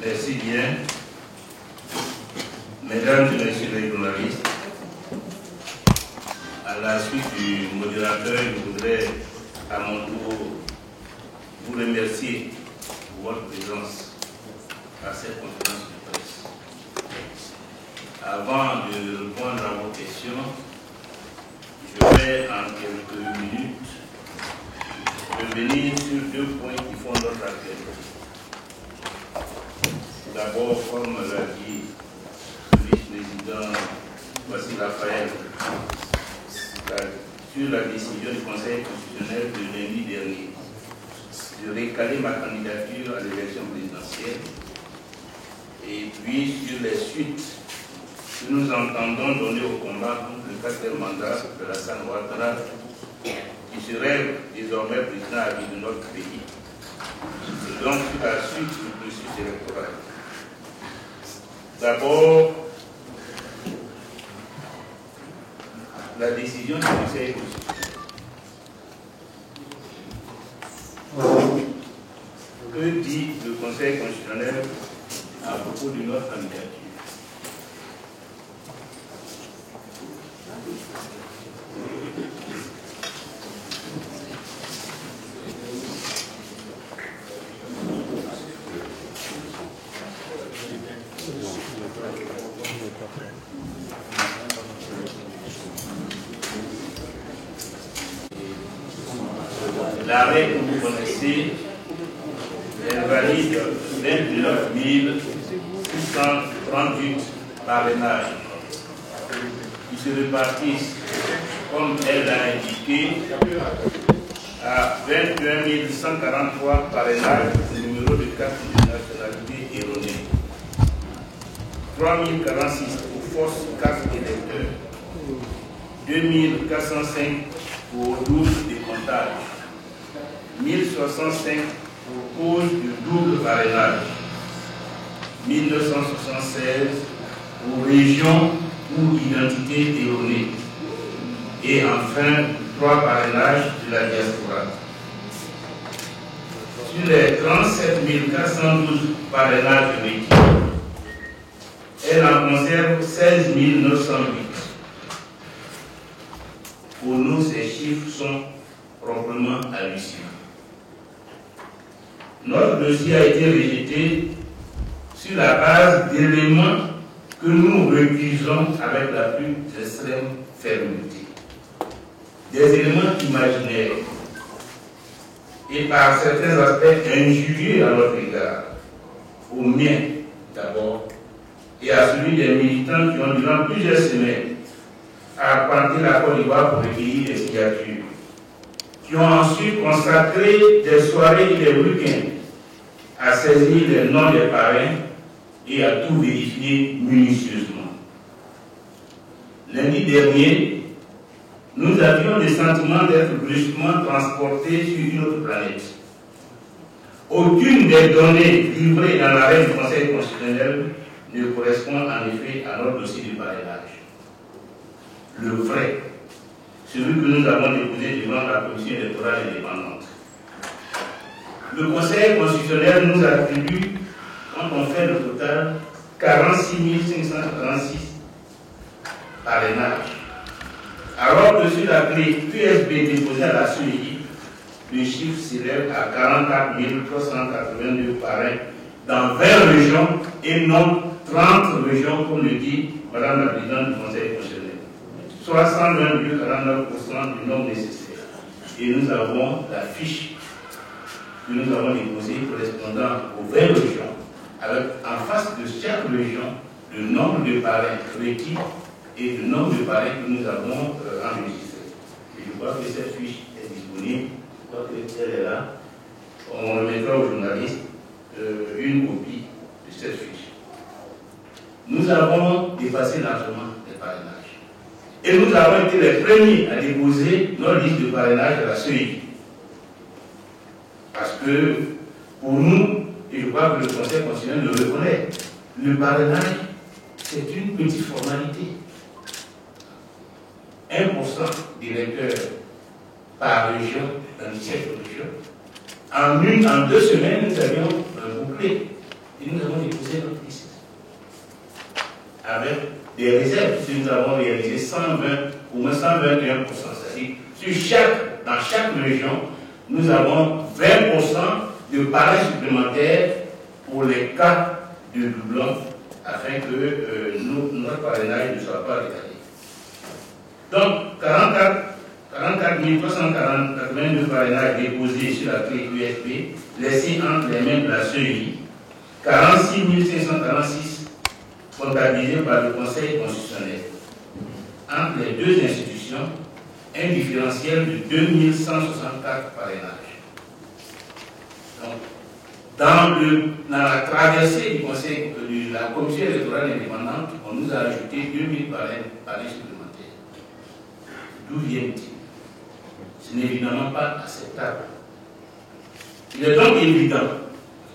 Merci bien. Mesdames et messieurs les journalistes, à la suite du modérateur, je voudrais à mon tour vous remercier pour votre présence à cette conférence de presse. Avant de répondre à vos questions, je vais en quelques minutes revenir sur deux points qui font notre actualité. D'abord, comme l'a dit le vice-président Wassy Raphaël, sur la décision du Conseil constitutionnel de lundi dernier de récaler ma candidature à l'élection présidentielle, et puis sur les suites que nous entendons donner au combat contre le quatrième mandat de Alassane Ouattara, qui serait désormais président à vie de notre pays. Et donc, sur la suite du processus électoral. D'abord, la décision du Conseil constitutionnel. Que dit le Conseil constitutionnel à propos de notre candidature? L'arrêt que vous connaissez, elle valide 29 638 parrainages qui se répartissent, comme elle l'a indiqué, à 21 143 parrainages au numéro de carte de nationalité erronée, 3 046 pour fausse carte électeur, 2 405 pour double décomptage, 1065 pour cause de double parrainage, 1976 pour région ou identité erronée, et enfin 3 parrainages de la diaspora. Sur les 37 412 parrainages requis, elle en conserve 16 908. Pour nous, ces chiffres sont proprement hallucinants. Notre dossier a été rejeté sur la base d'éléments que nous refusons avec la plus extrême fermeté. Des éléments imaginaires et par certains aspects injurieux à notre égard, au mien d'abord, et à celui des militants qui ont durant plusieurs semaines arpenté la Côte d'Ivoire pour recueillir des signatures, qui ont ensuite consacré des soirées et des week-ends à saisir les noms des parrains et à tout vérifier minutieusement. Lundi dernier, nous avions le sentiment d'être brusquement transportés sur une autre planète. Aucune des données livrées dans l'arrêt du Conseil constitutionnel ne correspond en effet à notre dossier de parrainage. Le vrai, celui que nous avons déposé devant la commission électorale indépendante. Le Conseil constitutionnel nous attribue, quand on fait le total, 46 536 parrainages. Alors que sur la clé USB déposée à la CEI, le chiffre s'élève à 44 382 parrains dans 20 régions et non 30 régions, comme le dit Madame la Présidente du Conseil constitutionnel. Soit 120,49% du nombre nécessaire. Et nous avons la fiche que nous avons déposée correspondant aux 20 régions, avec en face de chaque région le nombre de parrains requis et le nombre de parrains que nous avons enregistrés. Et je crois que cette fiche est disponible, je crois qu'elle est là. On remettra aux journalistes une copie de cette fiche. Nous avons dépassé largement les parrainages. Et nous avons été les premiers à déposer nos listes de parrainage à la CEI. Parce que, pour nous, et je crois que le Conseil constitutionnel le reconnaît, le parrainage, c'est une petite formalité. 1% d'électeurs par région, dans 17 régions. En 2 semaines, nous avions bouclé. Et nous avons déposé notre liste. Avec des réserves, puisque nous avons réalisé 120, au moins 121%. C'est-à-dire, dans chaque région, nous avons 20% de parrains supplémentaires pour les cas de doublons, afin que notre parrainage ne soit pas retardé. Donc, 44 382 parrainages déposés sur la clé USB, laissés entre les mains de la CEI, 46 546 comptabilisés par le Conseil constitutionnel. Entre les deux institutions, un différentiel de 2164 parrainages. Donc, dans la traversée du Conseil, de la Commission électorale indépendante, on nous a ajouté 2000 parrains supplémentaires. D'où viennent-ils? Ce n'est évidemment pas acceptable. Il est donc évident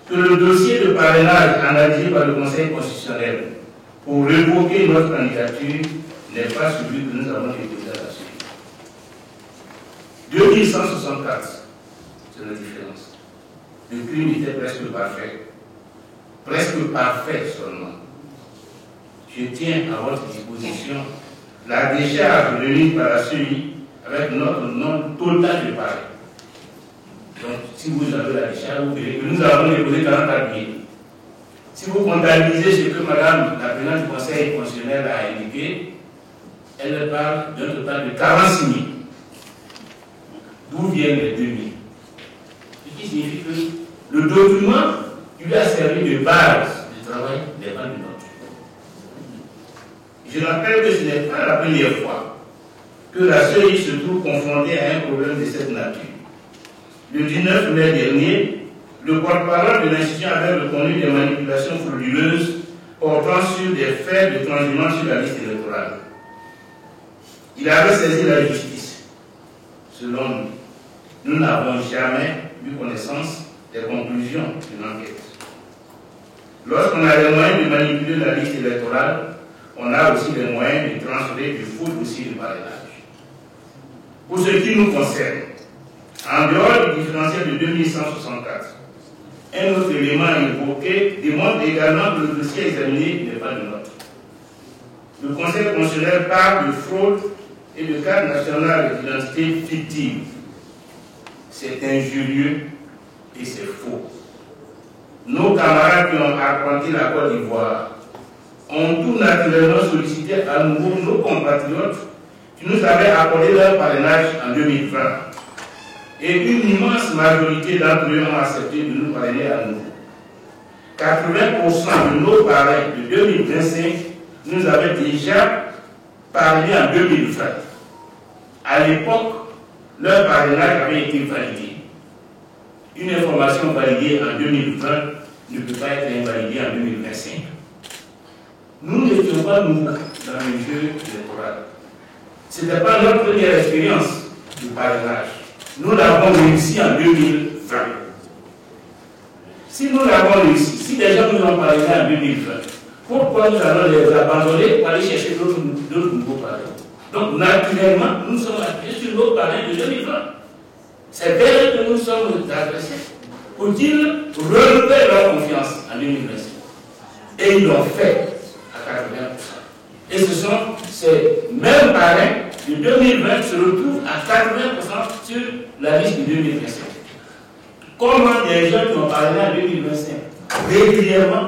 que le dossier de parrainage analysé par le Conseil constitutionnel pour révoquer notre candidature n'est pas celui que nous avons déposé à la suite. 2164, c'est la différence. Le crime était presque parfait seulement. Je tiens à votre disposition la décharge remise par la CEI avec notre nombre total de parrains. Donc, si vous avez la décharge, vous verrez que nous avons déposé 44 000. Si vous comptabilisez ce que Madame la présidente du Conseil constitutionnel a indiqué, elle parle d'un total de 46 000. D'où viennent les 2 000? Ce qui signifie que le document qui lui a servi de base de travail n'est pas du nôtre. Je rappelle que ce n'est pas la première fois que la CEI se trouve confrontée à un problème de cette nature. Le 19 mai dernier, le porte-parole de l'institution avait reconnu des manipulations frauduleuses portant sur des faits de transhumance sur la liste électorale. Il avait saisi la justice. Selon nous, nous n'avons jamais eu connaissance des conclusions d'une enquête. Lorsqu'on a les moyens de manipuler la liste électorale, on a aussi les moyens de transférer du faux dossier de parrainage. Pour ce qui nous concerne, en dehors du différentiel de 2164, un autre élément évoqué démontre également que le dossier examiné n'est pas le nôtre. Le Conseil constitutionnel parle de fraude et de carte nationale d'identité fictive. C'est injurieux et c'est faux. Nos camarades qui ont arpenté la Côte d'Ivoire ont tout naturellement sollicité à nouveau nos compatriotes qui nous avaient accordé leur parrainage en 2020. Et une immense majorité d'entre eux ont accepté de nous parrainer à nouveau. 80% de nos parrains de 2025 nous avaient déjà parrainé en 2020. À l'époque, leur parrainage avait été validé. Une information validée en 2020 ne peut pas être invalidée en 2025. Nous n'étions pas nouveaux dans le jeu électoral. Ce n'était pas notre première expérience de parrainage. Nous l'avons réussi en 2020. Si nous l'avons réussi, si des gens nous ont parrainé en 2020, pourquoi nous allons les abandonner pour aller chercher d'autres nouveaux parrains? Donc, naturellement, nous sommes appuyés sur nos parrains de 2020. C'est vers eux que nous sommes adressés. Faut-ils relever leur confiance en 2025? Et ils l'ont fait à 80%. Et ce sont ces mêmes parrains de 2020 se retrouvent à 80% sur la liste de 2025. Comment des gens qui ont parrainé en 2025 régulièrement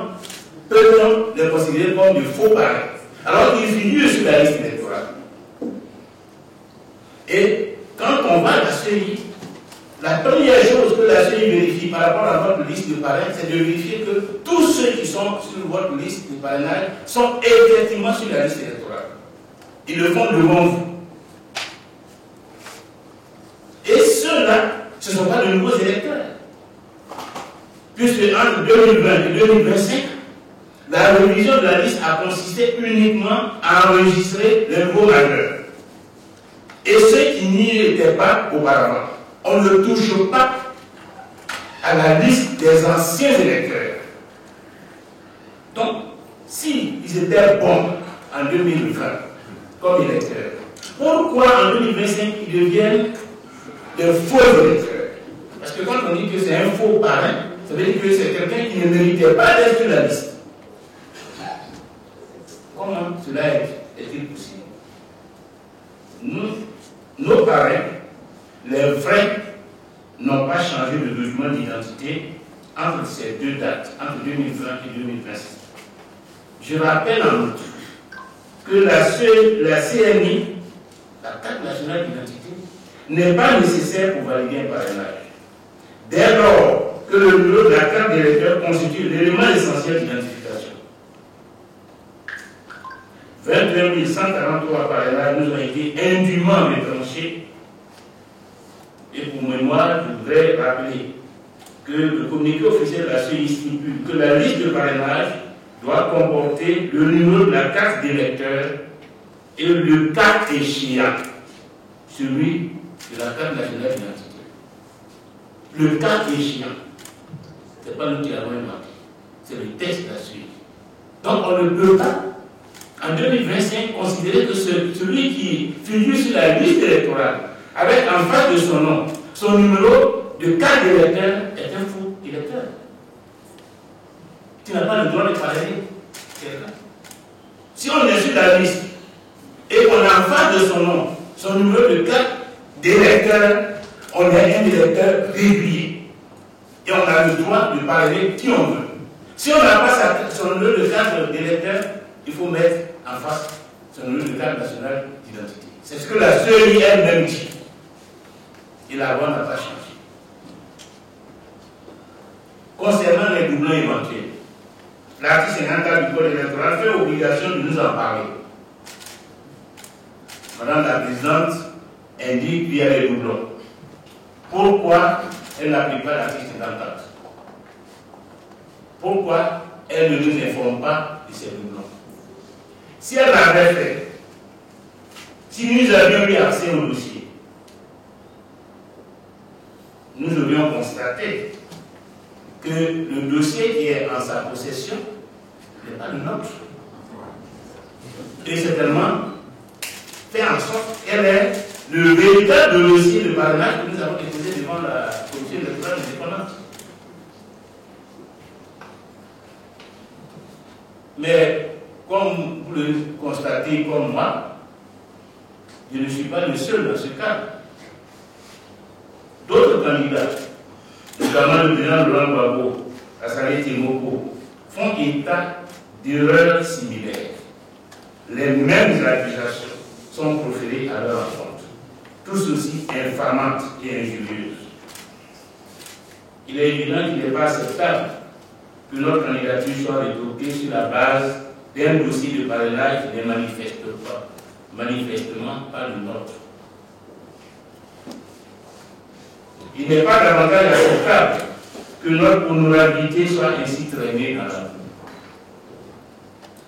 peut-on les considérer comme de faux parrains alors qu'ils figurent sur la liste électorale? Et quand on va à la CEI, la première chose que la CEI vérifie par rapport à votre liste de parrains, c'est de vérifier que tous ceux qui sont sur votre liste de parrainage sont effectivement sur la liste électorale. Ils le font devant vous. Et ceux-là, ce ne sont pas de nouveaux électeurs. Puisque entre 2020 et 2025, la révision de la liste a consisté uniquement à enregistrer les nouveaux majeurs. Et ceux qui n'y étaient pas auparavant, on ne touche pas à la liste des anciens électeurs. Donc, s'ils étaient bons en 2020 comme électeurs, pourquoi en 2025 ils deviennent de faux électeurs? Parce que quand on dit que c'est un faux parrain, Ça veut dire que c'est quelqu'un qui ne méritait pas d'être sur la liste. Comment cela est-il possible? Nos parents, les vrais, n'ont pas changé de document d'identité entre ces deux dates, entre 2020 et 2026. Je rappelle en outre que la CNI, la carte nationale d'identité, n'est pas nécessaire pour valider un parrainage. Dès lors que le numéro de la carte d'électeur constitue l'élément essentiel d'identification. 21 143 parrainages nous ont été indûment retranchés. Et pour mémoire, je voudrais rappeler que le communiqué officiel de la CEI stipule que la liste de parrainage doit comporter le numéro de la carte d'électeur et le cas échéant, celui de la carte nationale d'identité. Le cas échéant, ce n'est pas nous qui l'avons inventé, c'est le texte de la CEI. Donc on ne peut pas, en 2025, considérer que celui qui figure sur la liste électorale, avec en face de son nom, son numéro de carte d'électeur, est un faux électeur. Tu n'as pas le droit de parrainer quelqu'un. Si on est sur la liste et qu'on a en face de son nom, son numéro de carte d'électeur, on est un électeur régulier. Et on a le droit de parrainer qui on veut. Si on n'a pas son numéro de carte d'électeur, il faut mettre en face son numéro de carte nationale d'identité. C'est ce que la CEI elle-même dit. Et la loi n'a pas changé. Concernant les doublons éventuels, l'article 54 du Code électoral fait obligation de nous en parler. Madame la Présidente indique qu'il y a des doublons. Pourquoi elle n'applique pas l'article 54? Pourquoi elle ne nous informe pas de ces doublons? Si elle l'avait fait, si nous avions eu accès au dossier, nous aurions constaté que le dossier qui est en sa possession n'est pas le nôtre. Et certainement fait en sorte qu'elle est le véritable dossier de parrainage que nous avons déposé devant la commission électorale indépendante. Mais comme vous le constatez comme moi, je ne suis pas le seul dans ce cas. D'autres candidats, notamment le président Laurent Gbagbo, Assalé Timoko, font état d'erreurs similaires. Les mêmes accusations sont proférées à leur encontre, tous aussi infamantes et injurieuses. Il est évident qu'il n'est pas acceptable que notre candidature soit rétorquée sur la base d'un dossier de parrainage qui n'est manifestement pas le nôtre. Il n'est pas davantage acceptable que notre honorabilité soit ainsi traînée dans la boue.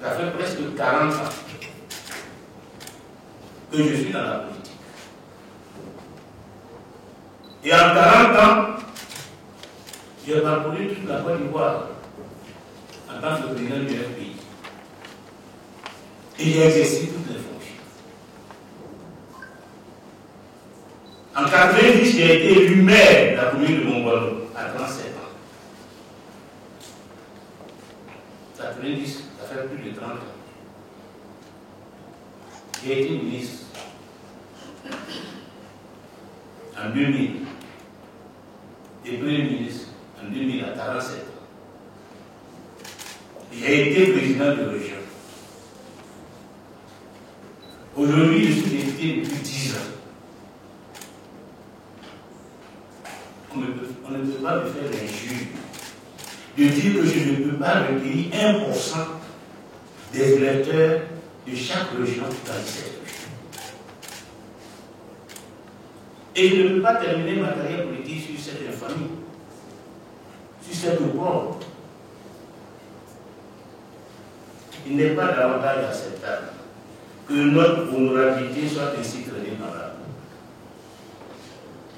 Ça fait presque 40 ans que je suis dans la politique. Et en 40 ans, j'ai parcouru toute la Côte d'Ivoire en tant que président du FPI. Et j'ai exercé toutes les fonctions. En 90, j'ai été élu maire de la commune de Montbano à 37 ans. 90, ça fait plus de 30 ans. J'ai été ministre en 2000 et premier ministre en 2000 à 47 ans. J'ai été président de région. Aujourd'hui, je suis député depuis 10 ans. On ne peut pas me faire l'injure de dire que je ne peux pas recueillir 1% des électeurs de chaque région dans cette région. Et je ne peux pas terminer ma carrière politique sur cette infamie, sur cette opprobre. Il n'est pas davantage acceptable que notre honorabilité soit ainsi traînée dans la boue.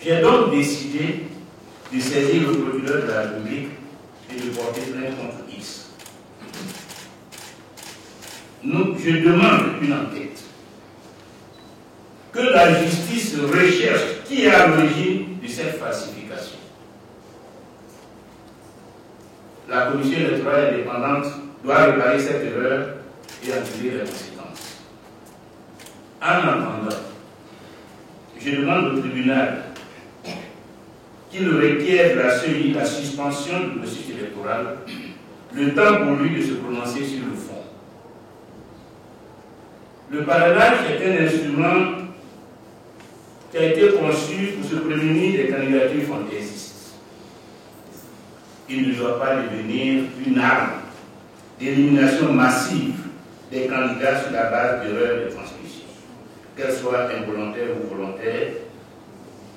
J'ai donc décidé de saisir le procureur de la République et de porter plainte contre X. Je demande une enquête. Que la justice recherche qui est à l'origine de cette falsification. La commission électorale indépendante doit réparer cette erreur et en tirer les conséquences. En attendant, je demande au tribunal qu'il requiert de la CEI la suspension du processus électoral, le temps pour lui de se prononcer sur le fond. Le parrainage est un instrument qui a été conçu pour se prémunir des candidatures fantaisistes. Il ne doit pas devenir une arme d'élimination massive des candidats sur la base d'erreurs de transmission, qu'elles soient involontaires ou volontaires.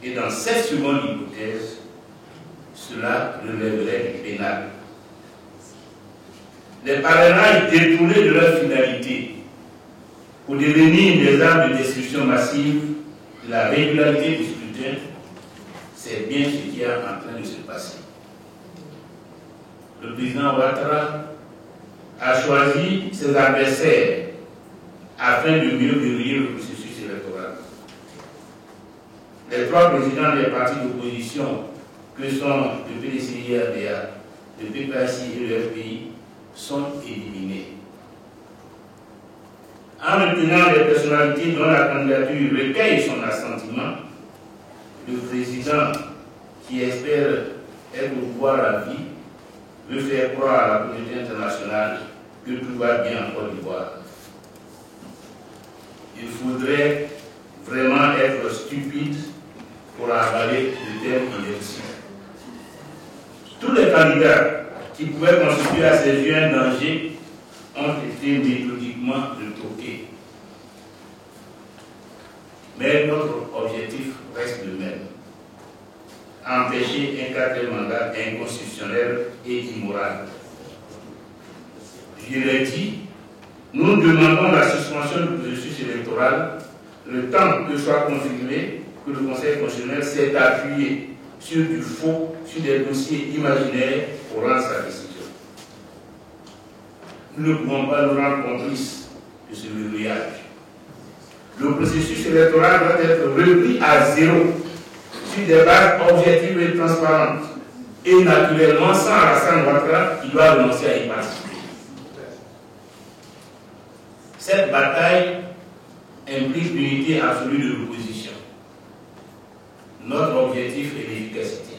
Et dans cette seconde hypothèse, cela relèverait du pénal. Les parrainages détournés de leur finalité pour devenir des armes de destruction massive de la régularité du scrutin, c'est bien ce qui est en train de se passer. Le président Ouattara a choisi ses adversaires afin de mieux verrouiller le processus électoral. Les trois présidents des partis d'opposition, que sont le PDCI-RDA, le PPACI et le FPI, sont éliminés. En retenant les personnalités dont la candidature recueille son assentiment, le président, qui espère être au pouvoir à vie, veut faire croire à la communauté internationale que tout va bien en Côte d'Ivoire. Il faudrait vraiment être stupide pour avaler de tels inerties. Tous les candidats qui pouvaient constituer à ses yeux un danger ont été méthodiquement retoqués. Mais notre objectif reste le même: empêcher un quatrième mandat inconstitutionnel et immoral. Je l'ai dit, nous demandons la suspension du processus électoral le temps que soit confirmé que le Conseil constitutionnel s'est appuyé sur du faux, sur des dossiers imaginaires pour rendre sa décision. Nous ne pouvons pas nous rendre complices de ce verrouillage. Le processus électoral doit être repris à zéro, sur des bases objectives et transparentes, et naturellement sans Alassane Ouattara qui doit renoncer à y participer. Cette bataille implique l'unité absolue de l'opposition. Notre objectif est l'efficacité.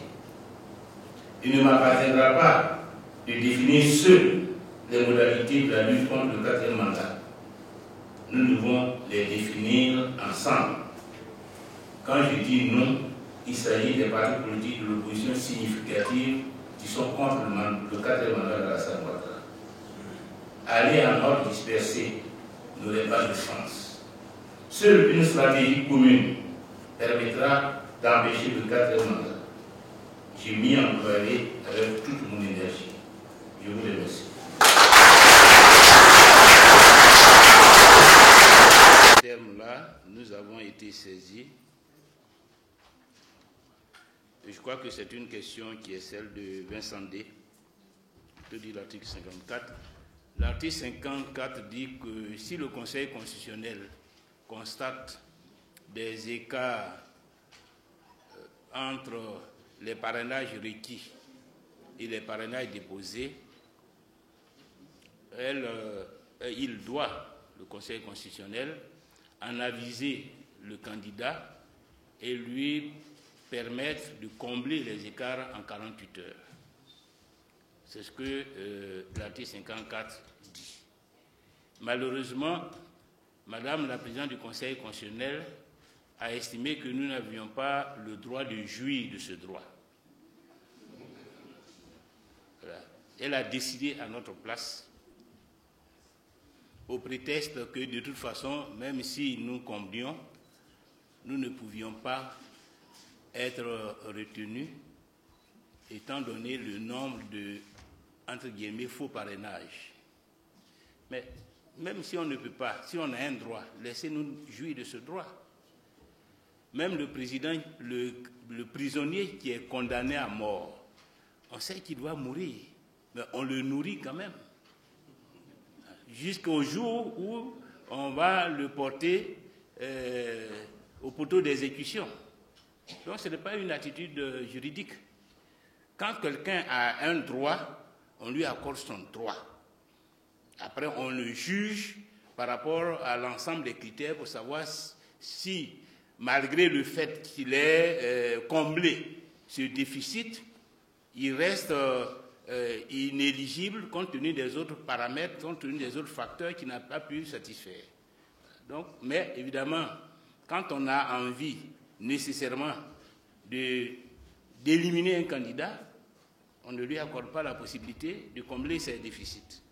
Il ne m'appartiendra pas de définir seul les modalités de la lutte contre le quatrième mandat. Nous devons les définir ensemble. Quand je dis non, il s'agit des partis politiques de l'opposition significative qui sont contre le quatrième mandat d'Alassane Ouattara. Aller en ordre dispersé n'aurait pas de chance. Seule une stratégie commune permettra d'empêcher le quatrième mandat. J'ai mis en employé avec toute mon énergie. Je vous remercie. À ce terme-là, nous avons été saisis. Et je crois que c'est une question qui est celle de Vincent D. de dire l'article 54. L'article 54 dit que si le Conseil constitutionnel constate des écarts entre les parrainages requis et les parrainages déposés, il doit, le Conseil constitutionnel, en aviser le candidat et lui permettre de combler les écarts en 48 heures. C'est ce que l'article 54 dit. Malheureusement, Madame la Présidente du Conseil constitutionnel a estimé que nous n'avions pas le droit de jouir de ce droit. Voilà. Elle a décidé à notre place, au prétexte que de toute façon, même si nous comblions, nous ne pouvions pas être retenus, étant donné le nombre de, entre guillemets, faux parrainages. Mais même si on ne peut pas, si on a un droit, laissez-nous jouir de ce droit. Même le président, le prisonnier qui est condamné à mort, on sait qu'il doit mourir, mais on le nourrit quand même. Jusqu'au jour où on va le porter au poteau d'exécution. Donc ce n'est pas une attitude juridique. Quand quelqu'un a un droit, on lui accorde son droit. Après, on le juge par rapport à l'ensemble des critères pour savoir si, malgré le fait qu'il ait comblé ce déficit, il reste inéligible compte tenu des autres paramètres, compte tenu des autres facteurs qu'il n'a pas pu satisfaire. Donc, mais évidemment, quand on a envie nécessairement d'éliminer un candidat, on ne lui accorde pas la possibilité de combler ses déficits.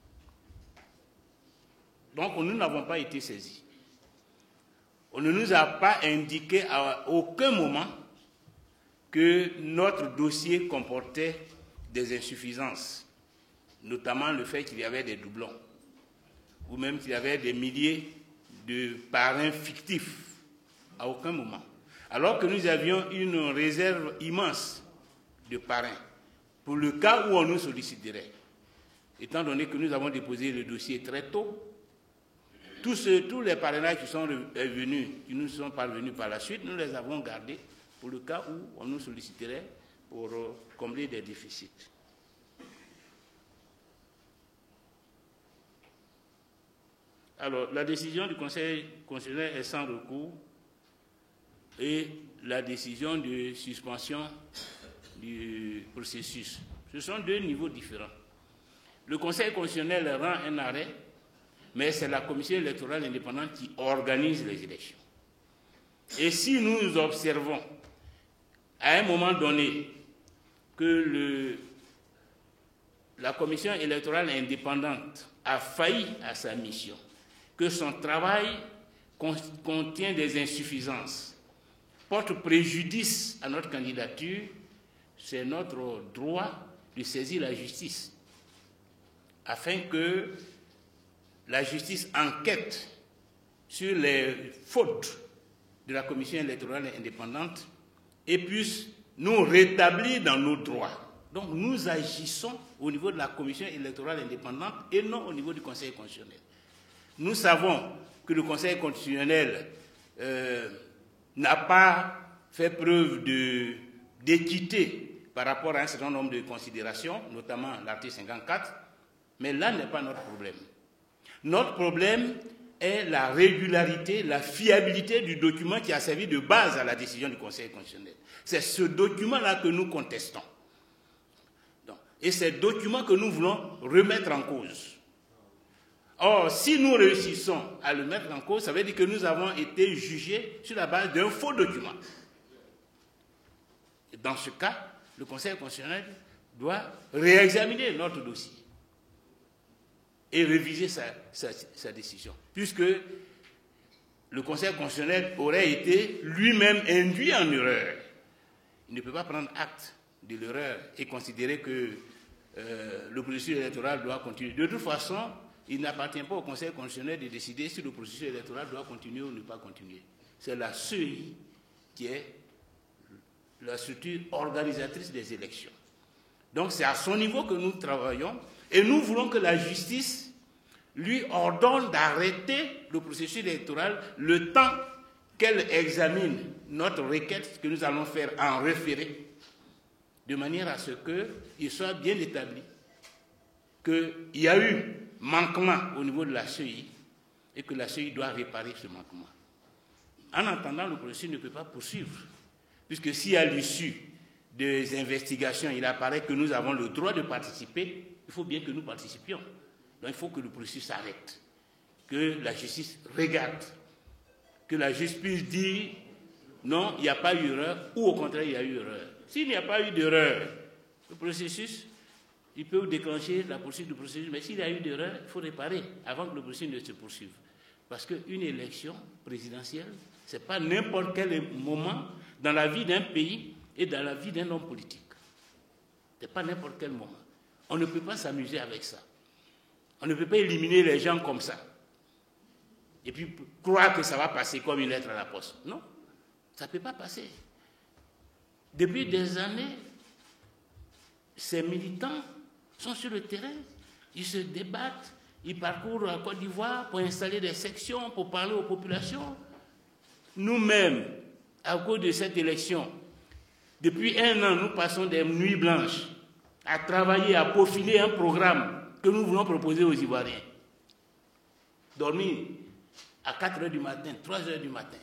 Donc, nous n'avons pas été saisis. On ne nous a pas indiqué à aucun moment que notre dossier comportait des insuffisances, notamment le fait qu'il y avait des doublons, ou même qu'il y avait des milliers de parrains fictifs, à aucun moment. Alors que nous avions une réserve immense de parrains, pour le cas où on nous solliciterait. Étant donné que nous avons déposé le dossier très tôt, tous les parrainages qui sont venus, qui nous sont parvenus par la suite, nous les avons gardés pour le cas où on nous solliciterait pour combler des déficits. Alors, la décision du Conseil constitutionnel est sans recours et la décision de suspension du processus. Ce sont deux niveaux différents. Le Conseil constitutionnel rend un arrêt, mais c'est la Commission électorale indépendante qui organise les élections. Et si nous observons à un moment donné que la Commission électorale indépendante a failli à sa mission, que son travail contient des insuffisances, porte préjudice à notre candidature, c'est notre droit de saisir la justice, afin que la justice enquête sur les fautes de la Commission électorale indépendante et puisse nous rétablir dans nos droits. Donc nous agissons au niveau de la Commission électorale indépendante et non au niveau du Conseil constitutionnel. Nous savons que le Conseil constitutionnel n'a pas fait preuve d'équité par rapport à un certain nombre de considérations, notamment l'article 54, mais là n'est pas notre problème. Notre problème est la régularité, la fiabilité du document qui a servi de base à la décision du Conseil constitutionnel. C'est ce document-là que nous contestons. Et c'est ce document que nous voulons remettre en cause. Or, si nous réussissons à le mettre en cause, ça veut dire que nous avons été jugés sur la base d'un faux document. Et dans ce cas, le Conseil constitutionnel doit réexaminer notre dossier et réviser sa décision, puisque le Conseil constitutionnel aurait été lui-même induit en erreur. Il ne peut pas prendre acte de l'erreur et considérer que le processus électoral doit continuer. De toute façon, il n'appartient pas au Conseil constitutionnel de décider si le processus électoral doit continuer ou ne pas continuer. C'est la CEI qui est la structure organisatrice des élections. Donc c'est à son niveau que nous travaillons et nous voulons que la justice lui ordonne d'arrêter le processus électoral le temps qu'elle examine notre requête que nous allons faire en référé, de manière à ce qu'il soit bien établi qu'il y a eu manquement au niveau de la CEI et que la CEI doit réparer ce manquement. En attendant, le processus ne peut pas poursuivre, puisque si à l'issue des investigations, il apparaît que nous avons le droit de participer, il faut bien que nous participions. Donc il faut que le processus s'arrête, que la justice regarde, que la justice puisse dire non, il n'y a pas eu erreur, ou au contraire, il y a eu erreur. S'il n'y a pas eu d'erreur, le processus, il peut déclencher la poursuite du processus, mais s'il y a eu d'erreur, il faut réparer avant que le processus ne se poursuive. Parce qu'une élection présidentielle, ce n'est pas n'importe quel moment dans la vie d'un pays et dans la vie d'un homme politique. Ce n'est pas n'importe quel moment. On ne peut pas s'amuser avec ça. On ne peut pas éliminer les gens comme ça. Et puis croire que ça va passer comme une lettre à la poste. Non, ça ne peut pas passer. Depuis des années, ces militants sont sur le terrain, ils se débattent, ils parcourent la Côte d'Ivoire pour installer des sections, pour parler aux populations. Nous-mêmes, à cause de cette élection, depuis 1 an, nous passons des nuits blanches à travailler, à peaufiner un programme que nous voulons proposer aux Ivoiriens. Dormir à 4 h du matin, 3 h du matin,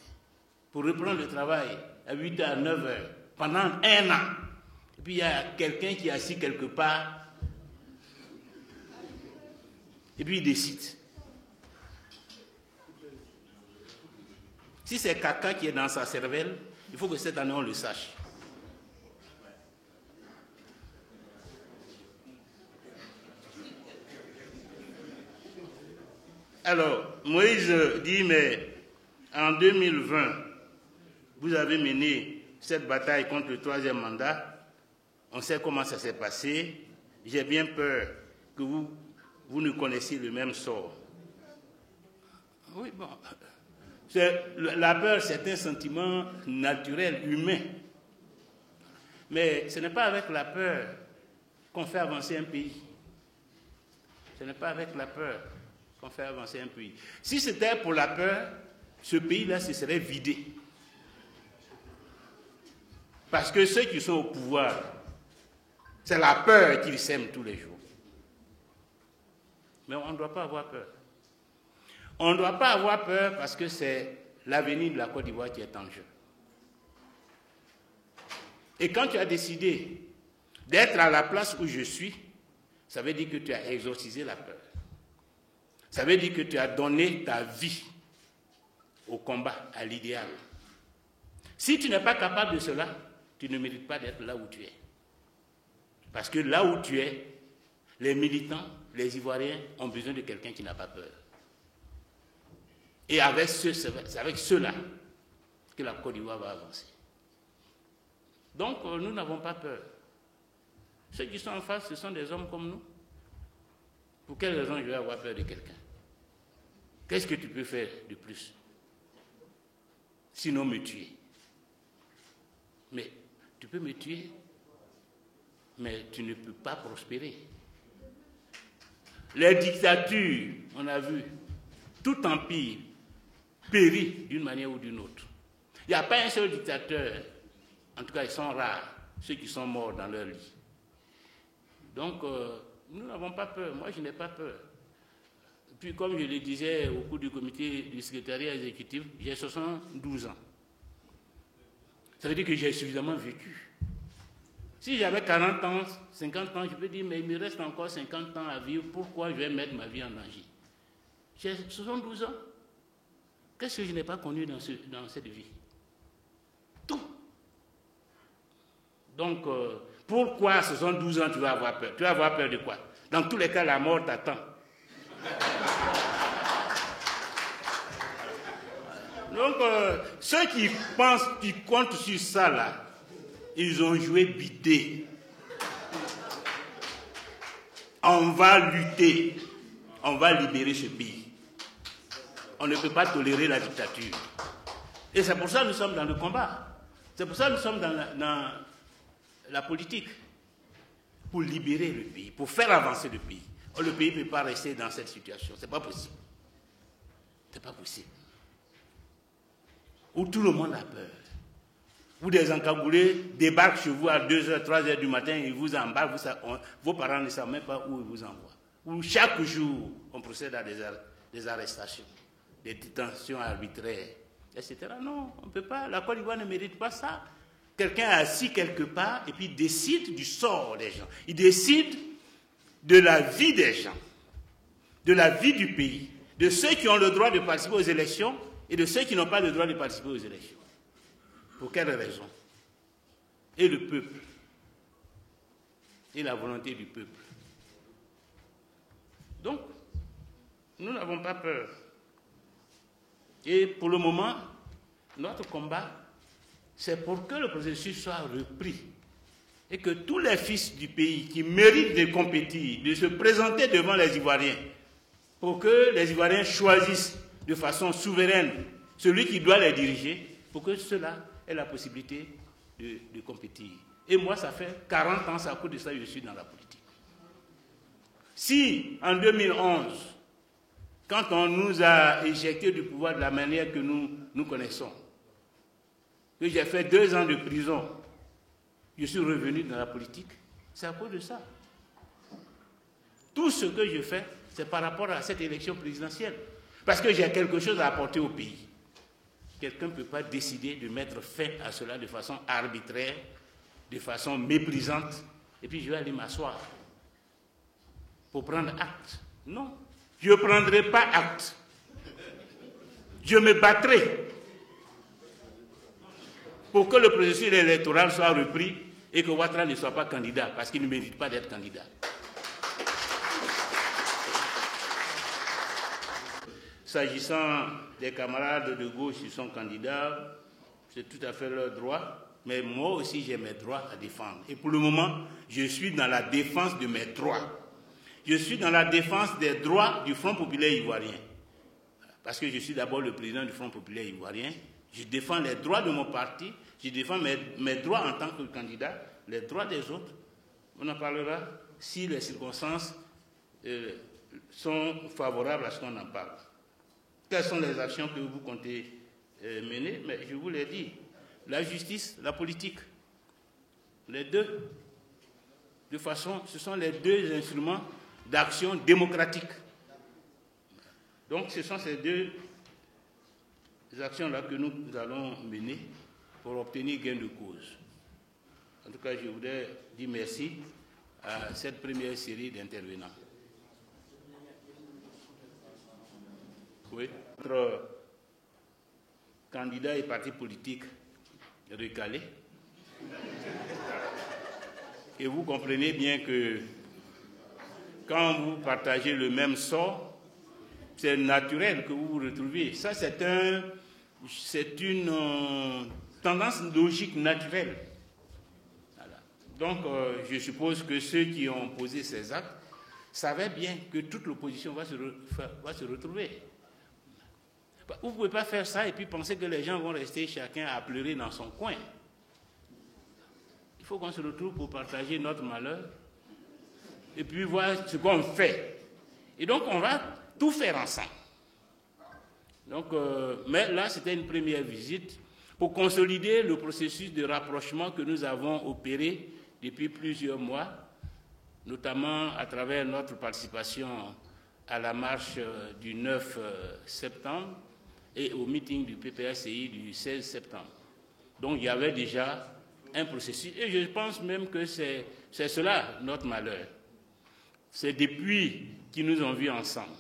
pour reprendre le travail à 8 h, 9 h, pendant 1 an. Et puis il y a quelqu'un qui est assis quelque part, et puis il décide. Si c'est caca qui est dans sa cervelle, il faut que cette année on le sache. Alors, Moïse dit, mais en 2020, vous avez mené cette bataille contre le 3e mandat. On sait comment ça s'est passé. J'ai bien peur que vous ne connaissiez le même sort. Oui, bon. La peur, c'est un sentiment naturel, humain. Mais ce n'est pas avec la peur qu'on fait avancer un pays. Ce n'est pas avec la peur qu'on fait avancer un pays. Si c'était pour la peur, ce pays-là se serait vidé. Parce que ceux qui sont au pouvoir, c'est la peur qu'ils sèment tous les jours. Mais on ne doit pas avoir peur. On ne doit pas avoir peur parce que c'est l'avenir de la Côte d'Ivoire qui est en jeu. Et quand tu as décidé d'être à la place où je suis, ça veut dire que tu as exorcisé la peur. Ça veut dire que tu as donné ta vie au combat, à l'idéal. Si tu n'es pas capable de cela, tu ne mérites pas d'être là où tu es. Parce que là où tu es, les militants, les Ivoiriens ont besoin de quelqu'un qui n'a pas peur. Et c'est avec ceux-là que la Côte d'Ivoire va avancer. Donc, nous n'avons pas peur. Ceux qui sont en face, ce sont des hommes comme nous. Pour quelle raison je vais avoir peur de quelqu'un? Qu'est-ce que tu peux faire de plus? Sinon me tuer. Mais tu peux me tuer, mais tu ne peux pas prospérer. Les dictatures, on a vu, tout empire périt d'une manière ou d'une autre. Il n'y a pas un seul dictateur, en tout cas ils sont rares, ceux qui sont morts dans leur lit. Donc, nous n'avons pas peur, moi je n'ai pas peur. Puis comme je le disais au cours du comité du secrétariat exécutif, j'ai 72 ans. Ça veut dire que j'ai suffisamment vécu. Si j'avais 40 ans, 50 ans, je peux dire, mais il me reste encore 50 ans à vivre, pourquoi je vais mettre ma vie en danger? J'ai 72 ans. Qu'est-ce que je n'ai pas connu dans cette vie? Tout. Donc, pourquoi à 72 ans tu vas avoir peur? Tu vas avoir peur de quoi? Dans tous les cas, la mort t'attend. Donc, ceux qui pensent, qui comptent sur ça, là, ils ont joué bidé. On va lutter. On va libérer ce pays. On ne peut pas tolérer la dictature. Et c'est pour ça que nous sommes dans le combat. C'est pour ça que nous sommes dans la politique. Pour libérer le pays, pour faire avancer le pays. Le pays ne peut pas rester dans cette situation. Ce n'est pas possible. Ce n'est pas possible. Où tout le monde a peur. Où des encagoulés débarquent chez vous à 2 h, 3 h du matin, ils vous embarquent, vos parents ne savent même pas où ils vous envoient. Où chaque jour, on procède à des arrestations, des détentions arbitraires, etc. Non, on ne peut pas. La Côte d'Ivoire ne mérite pas ça. Quelqu'un est assis quelque part et puis décide du sort des gens. Il décide de la vie des gens, de la vie du pays, de ceux qui ont le droit de participer aux élections et de ceux qui n'ont pas le droit de participer aux élections. Pour quelle raison? Et le peuple. Et la volonté du peuple. Donc, nous n'avons pas peur. Et pour le moment, notre combat, c'est pour que le processus soit repris et que tous les fils du pays qui méritent de compétir, de se présenter devant les Ivoiriens, pour que les Ivoiriens choisissent de façon souveraine celui qui doit les diriger, pour que ceux-là aient la possibilité de compétir. Et moi, ça fait 40 ans, c'est à cause de ça que je suis dans la politique. Si, en 2011, quand on nous a éjectés du pouvoir de la manière que nous connaissons, que j'ai fait 2 ans de prison, je suis revenu dans la politique, c'est à cause de ça. Tout ce que je fais, c'est par rapport à cette élection présidentielle. Parce que j'ai quelque chose à apporter au pays. Quelqu'un ne peut pas décider de mettre fin à cela de façon arbitraire, de façon méprisante, et puis je vais aller m'asseoir pour prendre acte. Non, je ne prendrai pas acte. Je me battrai pour que le processus électoral soit repris et que Ouattara ne soit pas candidat, parce qu'il ne mérite pas d'être candidat. S'agissant des camarades de gauche qui sont candidats, c'est tout à fait leur droit, mais moi aussi j'ai mes droits à défendre. Et pour le moment, je suis dans la défense de mes droits. Je suis dans la défense des droits du Front populaire ivoirien. Parce que je suis d'abord le président du Front populaire ivoirien. Je défends les droits de mon parti, je défends mes droits en tant que candidat, les droits des autres. On en parlera si les circonstances sont favorables à ce qu'on en parle. Quelles sont les actions que vous comptez mener? Mais je vous l'ai dit, la justice, la politique, les deux. De façon, ce sont les deux instruments d'action démocratique. Donc ce sont ces deux actions-là que nous allons mener pour obtenir gain de cause. En tout cas, je voudrais dire merci à cette première série d'intervenants. Oui. Notre candidat et parti politique recalé. Et vous comprenez bien que quand vous partagez le même sort, c'est naturel que vous vous retrouviez. Ça, c'est une tendance logique naturelle. Voilà. Donc, je suppose que ceux qui ont posé ces actes savaient bien que toute l'opposition va se retrouver. Vous ne pouvez pas faire ça et puis penser que les gens vont rester chacun à pleurer dans son coin. Il faut qu'on se retrouve pour partager notre malheur et puis voir ce qu'on fait. Et donc, on va tout faire ensemble. Donc, mais là, c'était une première visite pour consolider le processus de rapprochement que nous avons opéré depuis plusieurs mois, notamment à travers notre participation à la marche du 9 septembre et au meeting du PPACI du 16 septembre. Donc, il y avait déjà un processus, et je pense même que c'est cela notre malheur. C'est depuis qu'ils nous ont vus ensemble,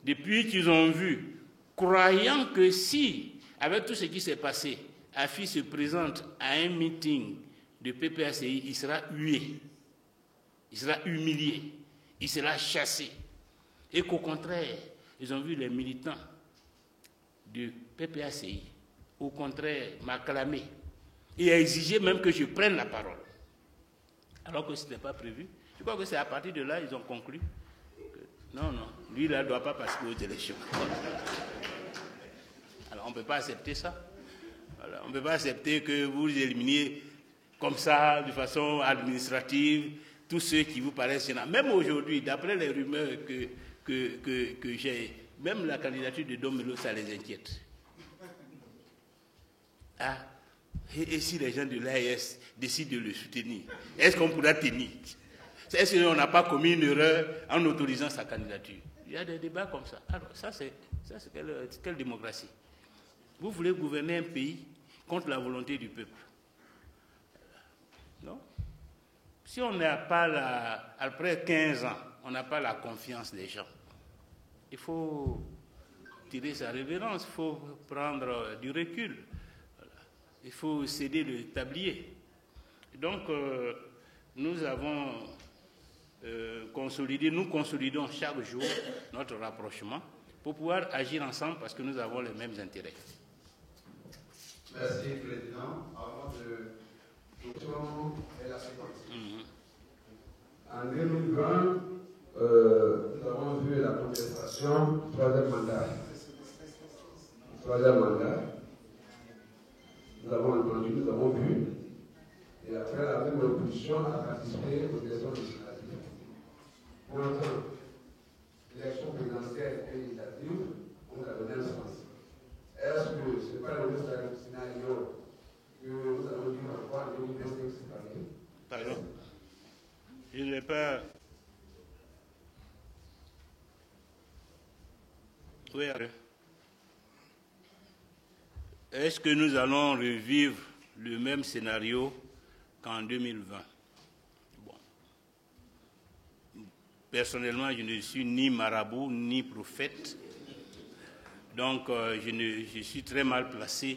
depuis qu'ils ont vu, croyant que si, avec tout ce qui s'est passé, AFI se présente à un meeting de PPACI, il sera hué, il sera humilié, il sera chassé. Et qu'au contraire, ils ont vu les militants du PPACI, au contraire, m'acclamer et exiger même que je prenne la parole. Alors que ce n'était pas prévu. Je crois que c'est à partir de là qu'ils ont conclu que non, lui là ne doit pas participer aux élections. Alors on ne peut pas accepter ça. Voilà, on ne peut pas accepter que vous éliminiez comme ça, de façon administrative, tous ceux qui vous paraissent gênants. Même aujourd'hui, d'après les rumeurs que j'ai, même la candidature de Domelo, ça les inquiète. Ah, et si les gens de l'AES décident de le soutenir, est-ce qu'on pourra tenir? Est-ce qu'on n'a pas commis une erreur en autorisant sa candidature? Il y a des débats comme ça. Alors, ça c'est quelle démocratie? Vous voulez gouverner un pays contre la volonté du peuple? Non? Si on n'a pas, après 15 ans, on n'a pas la confiance des gens, il faut tirer sa révérence, il faut prendre du recul, voilà. Il faut céder le tablier. Donc, nous avons consolidé, nous consolidons chaque jour notre rapprochement pour pouvoir agir ensemble parce que nous avons les mêmes intérêts. Merci, Président. Avant de... est la suivante. En 2020, nous avons vu la contestation du troisième mandat. Nous avons entendu, nous avons vu, et après la même opposition a participé aux élections législatives. Pour l'instant, l'élection présidentielle et législative, on a donné un sens. Est-ce que ce n'est pas le même scénario que nous avons dit encore en 2025 cette année? Pardon? Je n'ai pas... Oui. Est-ce que nous allons revivre le même scénario qu'en 2020? Bon. Personnellement, je ne suis ni marabout ni prophète, donc je suis très mal placé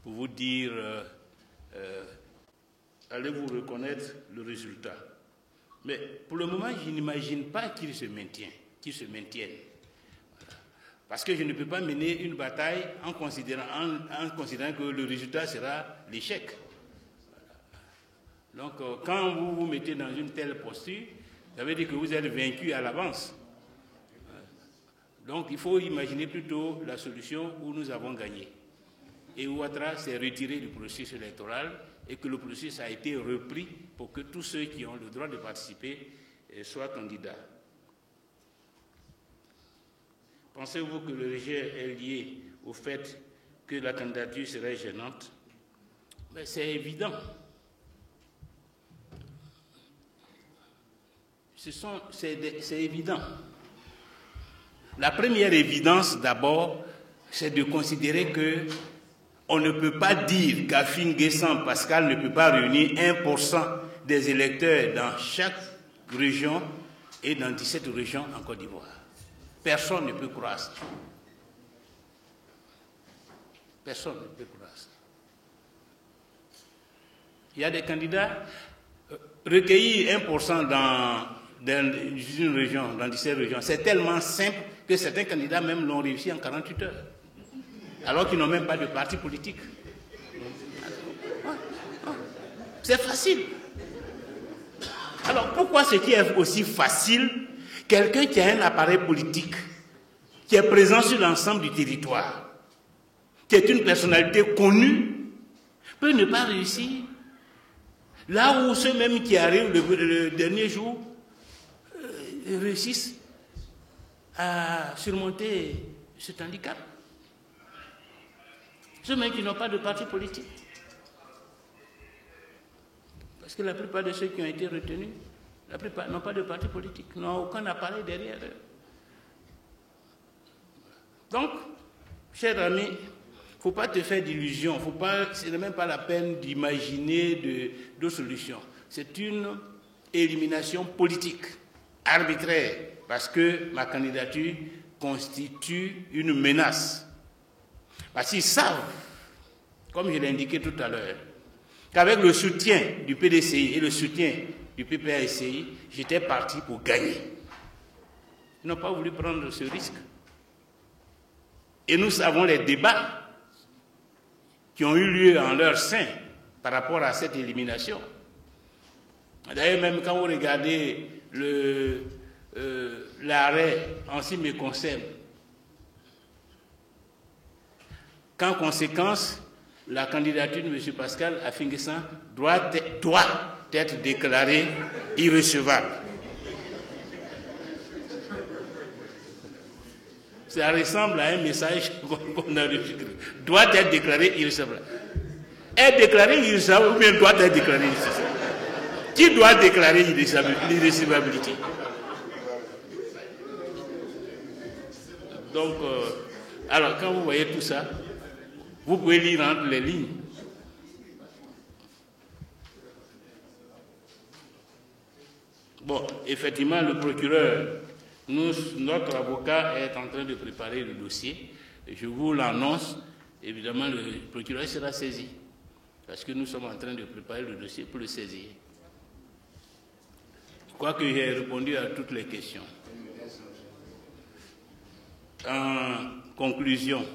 pour vous dire allez-vous reconnaître le résultat. Mais pour le moment, je n'imagine pas qu'ils se maintiennent. Voilà. Parce que je ne peux pas mener une bataille en considérant que le résultat sera l'échec. Voilà. Donc, quand vous vous mettez dans une telle posture, ça veut dire que vous êtes vaincu à l'avance. Donc, il faut imaginer plutôt la solution où nous avons gagné. Et Ouattara s'est retiré du processus électoral et que le processus a été repris pour que tous ceux qui ont le droit de participer soient candidats. Pensez-vous que le rejet est lié au fait que la candidature serait gênante? Mais c'est évident. C'est évident. La première évidence, d'abord, c'est de considérer que on ne peut pas dire qu'Afin Guessant Pascal ne peut pas réunir 1% des électeurs dans chaque région et dans 17 régions en Côte d'Ivoire. Personne ne peut croire ça. Personne ne peut croire ça. Il y a des candidats, recueillir 1% dans une région, dans 17 régions, c'est tellement simple que certains candidats même l'ont réussi en 48 heures, alors qu'ils n'ont même pas de parti politique. C'est facile. Alors pourquoi ce qui est aussi facile, quelqu'un qui a un appareil politique, qui est présent sur l'ensemble du territoire, qui est une personnalité connue, peut ne pas réussir? Là où ceux mêmes qui arrivent le dernier jour réussissent à surmonter cet handicap. Ceux mêmes qui n'ont pas de parti politique. Parce que la plupart de ceux qui ont été retenus, la plupart n'ont pas de parti politique, n'ont aucun appareil derrière eux. Donc, chers amis, il ne faut pas te faire d'illusions, ce n'est même pas la peine d'imaginer d'autres solutions. C'est une élimination politique, arbitraire, parce que ma candidature constitue une menace. Parce qu'ils savent, comme je l'ai indiqué tout à l'heure, qu'avec le soutien du PDCI et le soutien du PPACI, j'étais parti pour gagner. Ils n'ont pas voulu prendre ce risque. Et nous savons les débats qui ont eu lieu en leur sein par rapport à cette élimination. D'ailleurs, même quand vous regardez l'arrêt en ce qui me concerne, qu'en conséquence, la candidature de M. Pascal Afin Guessant doit être déclarée irrecevable. Ça ressemble à un message qu'on a reçu. Doit être déclaré irrecevable. Est déclaré irrecevable ou bien doit être déclaré irrecevable? Qui doit déclarer l'irrecevabilité? Donc, alors quand vous voyez tout ça, vous pouvez lire entre les lignes. Bon, effectivement, le procureur, notre avocat est en train de préparer le dossier. Je vous l'annonce, évidemment, le procureur sera saisi. Parce que nous sommes en train de préparer le dossier pour le saisir. Je crois que j'ai répondu à toutes les questions. En conclusion,